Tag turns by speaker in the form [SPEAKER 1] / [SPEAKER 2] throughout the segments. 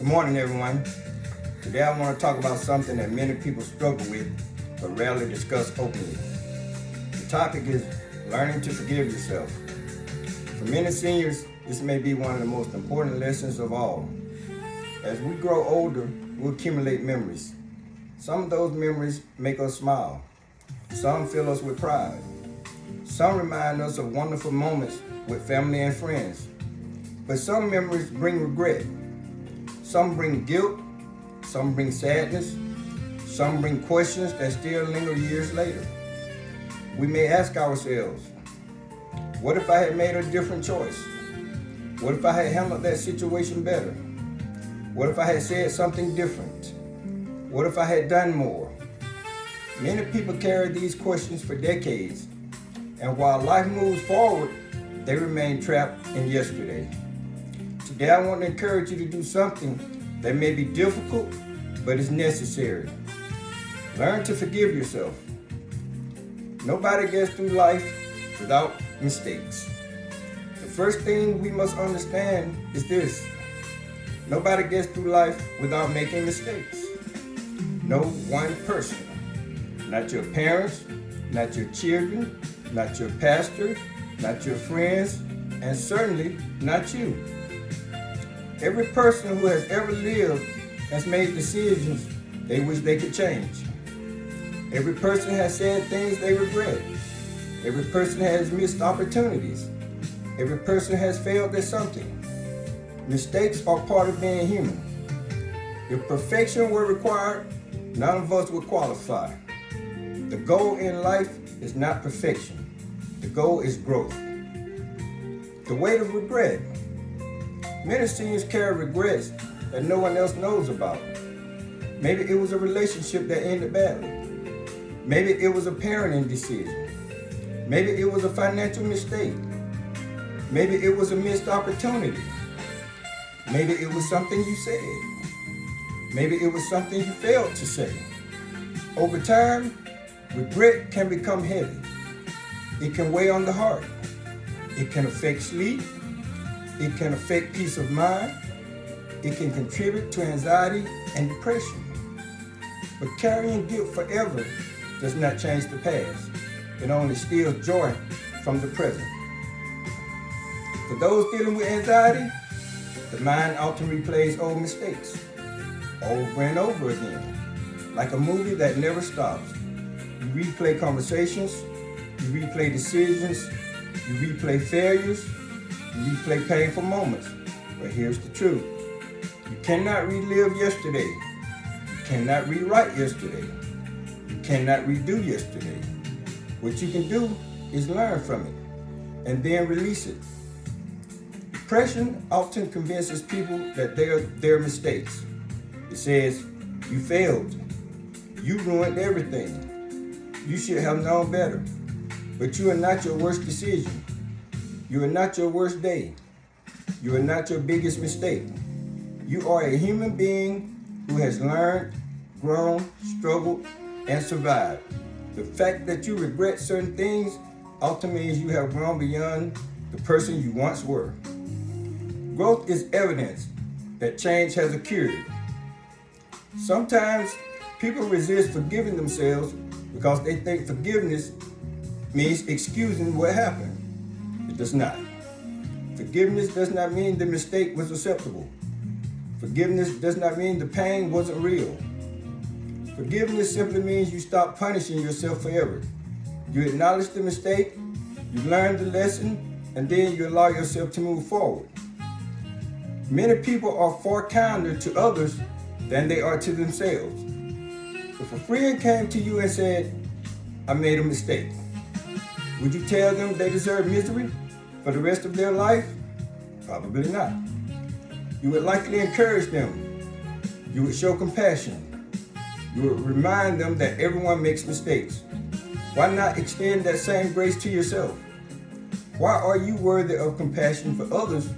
[SPEAKER 1] Good morning, everyone. Today I want to talk about something that many people struggle with but rarely discuss openly. The topic is learning to forgive yourself. For many seniors, this may be one of the most important lessons of all. As we grow older, we accumulate memories. Some of those memories make us smile. Some fill us with pride. Some remind us of wonderful moments with family and friends. But some memories bring regret. Some bring guilt. Some bring sadness. Some bring questions that still linger years later. We may ask ourselves, what if I had made a different choice? What if I had handled that situation better? What if I had said something different? What if I had done more? Many people carry these questions for decades, and while life moves forward, they remain trapped in yesterday. Today I want to encourage you to do something that may be difficult, but is necessary. Learn to forgive yourself. Nobody gets through life without mistakes. The first thing we must understand is this: nobody gets through life without making mistakes. No one person, not your parents, not your children, not your pastor, not your friends, and certainly not you. Every person who has ever lived has made decisions they wish they could change. Every person has said things they regret. Every person has missed opportunities. Every person has failed at something. Mistakes are part of being human. If perfection were required, none of us would qualify. The goal in life is not perfection. The goal is growth. The weight of regret. Many seniors carry regrets that no one else knows about. Maybe it was a relationship that ended badly. Maybe it was a parenting decision. Maybe it was a financial mistake. Maybe it was a missed opportunity. Maybe it was something you said. Maybe it was something you failed to say. Over time, regret can become heavy. It can weigh on the heart. It can affect sleep. It can affect peace of mind. It can contribute to anxiety and depression. But carrying guilt forever does not change the past. It only steals joy from the present. For those dealing with anxiety, the mind often replays old mistakes over and over again, like a movie that never stops. You replay conversations, you replay decisions, you replay failures, you replay painful moments. But here's the truth. You cannot relive yesterday. You cannot rewrite yesterday. You cannot redo yesterday. What you can do is learn from it and then release it. Depression often convinces people that they are their mistakes. It says, you failed. You ruined everything. You should have known better. But you are not your worst decision. You are not your worst day. You are not your biggest mistake. You are a human being who has learned, grown, struggled, and survived. The fact that you regret certain things often means you have grown beyond the person you once were. Growth is evidence that change has occurred. Sometimes people resist forgiving themselves because they think forgiveness means excusing what happened. It does not. Forgiveness does not mean the mistake was acceptable. Forgiveness does not mean the pain wasn't real. Forgiveness simply means you stop punishing yourself forever. You acknowledge the mistake, you learn the lesson, and then you allow yourself to move forward. Many people are far kinder to others than they are to themselves. If a friend came to you and said, I made a mistake, would you tell them they deserve misery for the rest of their life? Probably not. You would likely encourage them. You would show compassion. You would remind them that everyone makes mistakes. Why not extend that same grace to yourself? Why are you worthy of compassion for others,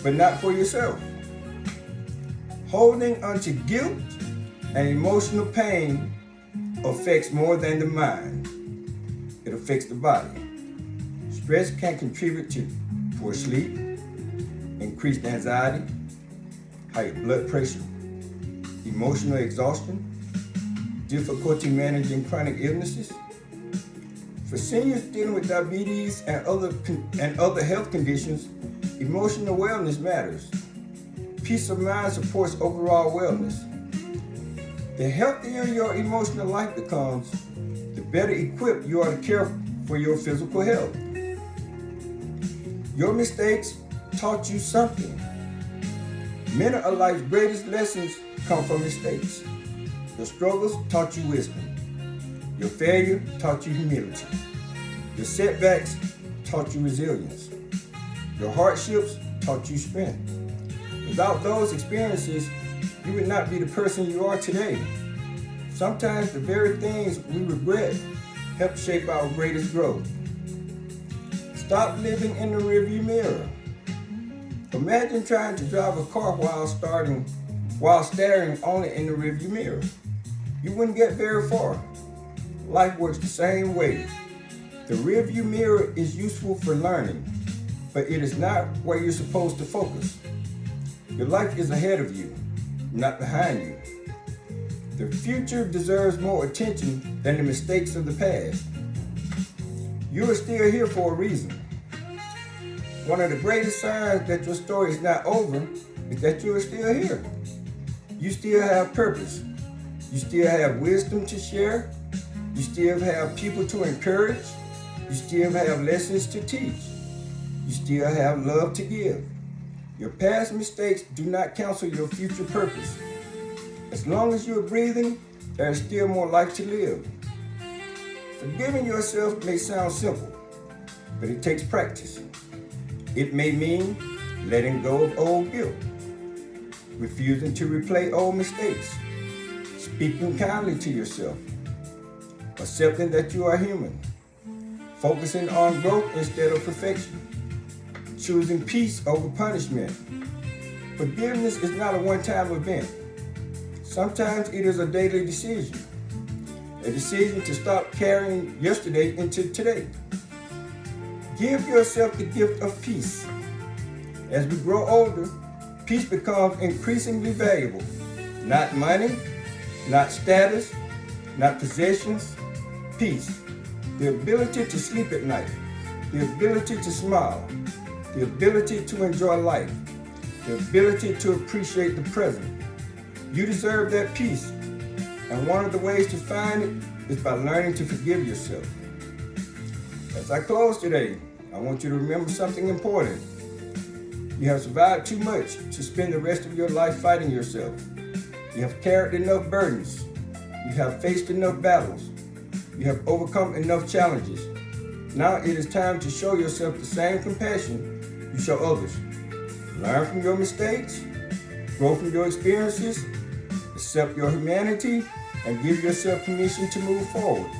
[SPEAKER 1] but not for yourself? Holding onto guilt and emotional pain affects more than the mind. It affects the body. Stress can contribute to poor sleep, increased anxiety, high blood pressure, emotional exhaustion, difficulty managing chronic illnesses. For seniors dealing with diabetes and other health conditions, emotional wellness matters. Peace of mind supports overall wellness. The healthier your emotional life becomes, the better equipped you are to care for your physical health. Your mistakes taught you something. Many of life's greatest lessons come from mistakes. Your struggles taught you wisdom. Your failure taught you humility. Your setbacks taught you resilience. Your hardships taught you strength. Without those experiences, you would not be the person you are today. Sometimes the very things we regret help shape our greatest growth. Stop living in the rearview mirror. Imagine trying to drive a car while staring only in the rearview mirror. You wouldn't get very far. Life works the same way. The rearview mirror is useful for learning, but it is not where you're supposed to focus. Your life is ahead of you, not behind you. The future deserves more attention than the mistakes of the past. You are still here for a reason. One of the greatest signs that your story is not over is that you are still here. You still have purpose. You still have wisdom to share. You still have people to encourage. You still have lessons to teach. You still have love to give. Your past mistakes do not cancel your future purpose. As long as you're breathing, there is still more life to live. Forgiving yourself may sound simple, but it takes practice. It may mean letting go of old guilt, refusing to replay old mistakes, speaking kindly to yourself, accepting that you are human, focusing on growth instead of perfection, choosing peace over punishment. Forgiveness is not a one-time event. Sometimes it is a daily decision, a decision to stop carrying yesterday into today. Give yourself the gift of peace. As we grow older, peace becomes increasingly valuable. Not money, not status, not possessions, peace. The ability to sleep at night, the ability to smile, the ability to enjoy life, the ability to appreciate the present. You deserve that peace, and one of the ways to find it is by learning to forgive yourself. As I close today, I want you to remember something important. You have survived too much to spend the rest of your life fighting yourself. You have carried enough burdens. You have faced enough battles. You have overcome enough challenges. Now it is time to show yourself the same compassion you show others. Learn from your mistakes, grow from your experiences, accept your humanity, and give yourself permission to move forward.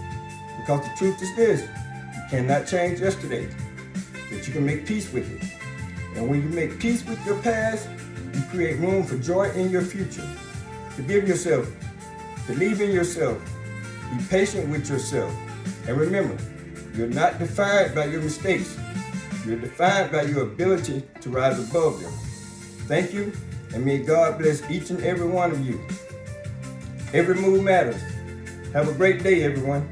[SPEAKER 1] Because the truth is this, you cannot change yesterday, but you can make peace with it. And when you make peace with your past, you create room for joy in your future. Forgive yourself, believe in yourself, be patient with yourself, and remember, you're not defined by your mistakes. You're defined by your ability to rise above them. Thank you, and may God bless each and every one of you. Every move matters. Have a great day, everyone.